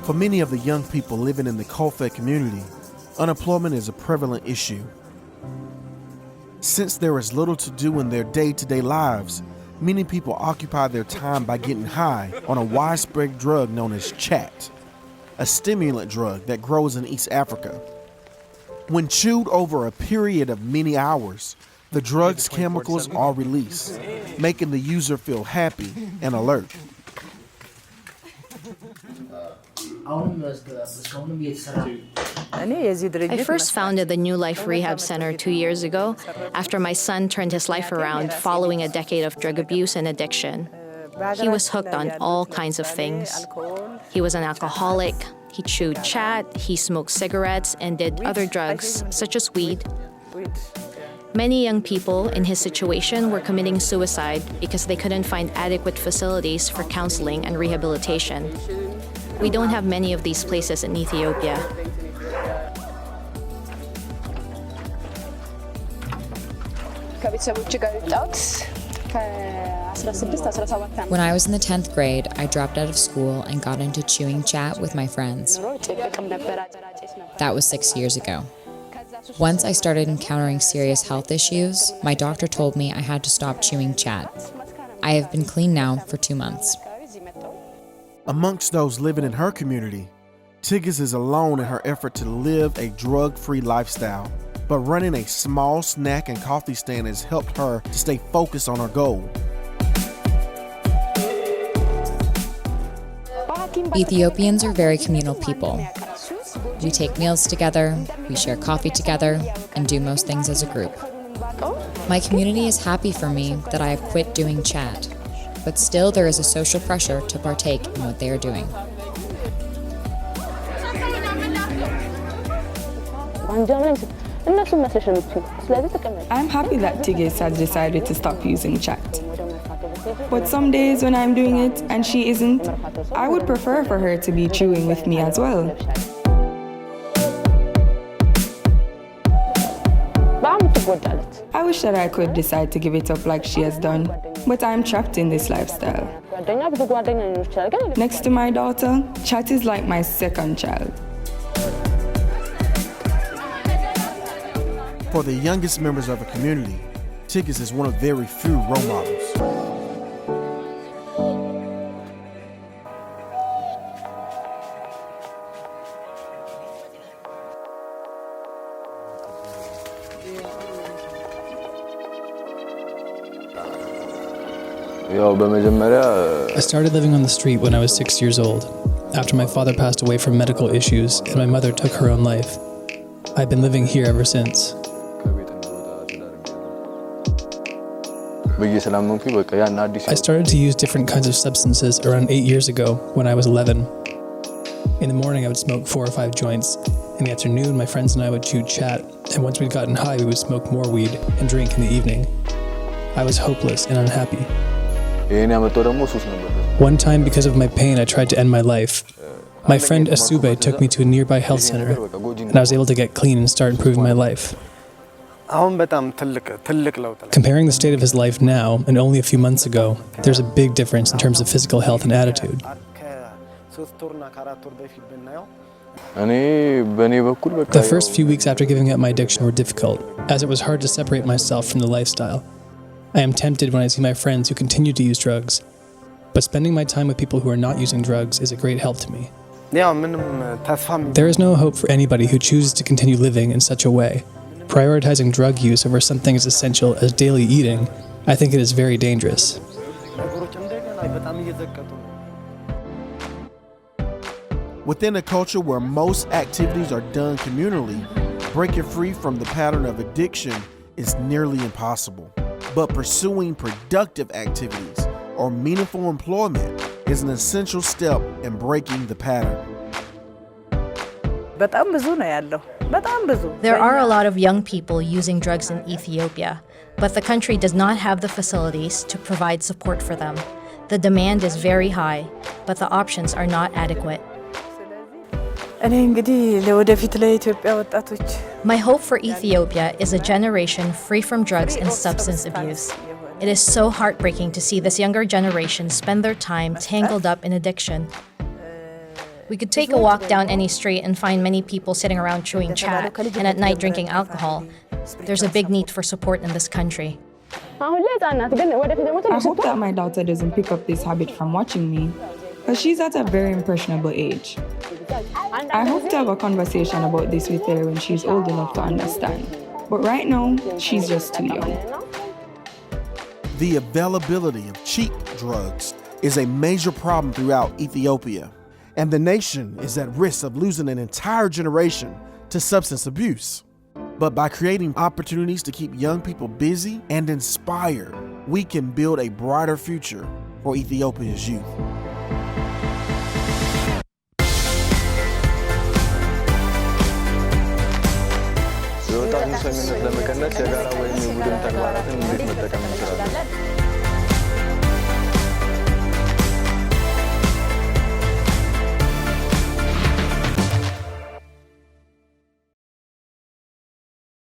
For many of the young people living in the Colfed community, unemployment is a prevalent issue. Since there is little to do in their day-to-day lives, many people occupy their time by getting high on a widespread drug known as chat, a stimulant drug that grows in East Africa. When chewed over a period of many hours, the drug's chemicals are released, making the user feel happy and alert. I first founded the New Life Rehab Center 2 years ago after my son turned his life around following a decade of drug abuse and addiction. He was hooked on all kinds of things. He was an alcoholic, he chewed chat, he smoked cigarettes, and did other drugs, such as weed. Many young people in his situation were committing suicide because they couldn't find adequate facilities for counseling and rehabilitation. We don't have many of these places in Ethiopia. When I was in the 10th grade, I dropped out of school and got into chewing chat with my friends. That was 6 years ago. Once I started encountering serious health issues, my doctor told me I had to stop chewing chat. I have been clean now for 2 months. Amongst those living in her community, Tigges is alone in her effort to live a drug-free lifestyle, but running a small snack and coffee stand has helped her to stay focused on her goal. Ethiopians are very communal people. We take meals together, we share coffee together, and do most things as a group. My community is happy for me that I have quit doing chat, but still there is a social pressure to partake in what they are doing. I'm happy that Tigges has decided to stop using chat. But some days when I'm doing it and she isn't, I would prefer for her to be chewing with me as well. I wish that I could decide to give it up like she has done, but I'm trapped in this lifestyle. Next to my daughter, chat is like my second child. For the youngest members of a community, Tigges is one of very few role models. I started living on the street when I was 6 years old, after my father passed away from medical issues and my mother took her own life. I've been living here ever since. I started to use different kinds of substances around 8 years ago when I was 11. In the morning I would smoke 4 or 5 joints. In the afternoon my friends and I would chew chat, and once we'd gotten high we would smoke more weed and drink in the evening. I was hopeless and unhappy. One time, because of my pain, I tried to end my life. My friend Asube took me to a nearby health center, and I was able to get clean and start improving my life. Comparing the state of his life now and only a few months ago, there's a big difference in terms of physical health and attitude. The first few weeks after giving up my addiction were difficult, as it was hard to separate myself from the lifestyle. I am tempted when I see my friends who continue to use drugs, but spending my time with people who are not using drugs is a great help to me. There is no hope for anybody who chooses to continue living in such a way. Prioritizing drug use over something as essential as daily eating, I think it is very dangerous. Within a culture where most activities are done communally, breaking free from the pattern of addiction is nearly impossible. But pursuing productive activities or meaningful employment is an essential step in breaking the pattern. There are a lot of young people using drugs in Ethiopia, but the country does not have the facilities to provide support for them. The demand is very high, but the options are not adequate. My hope for Ethiopia is a generation free from drugs and substance abuse. It is so heartbreaking to see this younger generation spend their time tangled up in addiction. We could take a walk down any street and find many people sitting around chewing chat and at night drinking alcohol. There's a big need for support in this country. I hope that my daughter doesn't pick up this habit from watching me, because she's at a very impressionable age. I hope to have a conversation about this with her when she's old enough to understand. But right now, she's just too young. The availability of cheap drugs is a major problem throughout Ethiopia, and the nation is at risk of losing an entire generation to substance abuse. But by creating opportunities to keep young people busy and inspired, we can build a brighter future for Ethiopia's youth. የወጣቱን ሰሚነት ለመቀነስ የጋራ ወይም የቡድን ተግባራትን እንዴት መጠቀም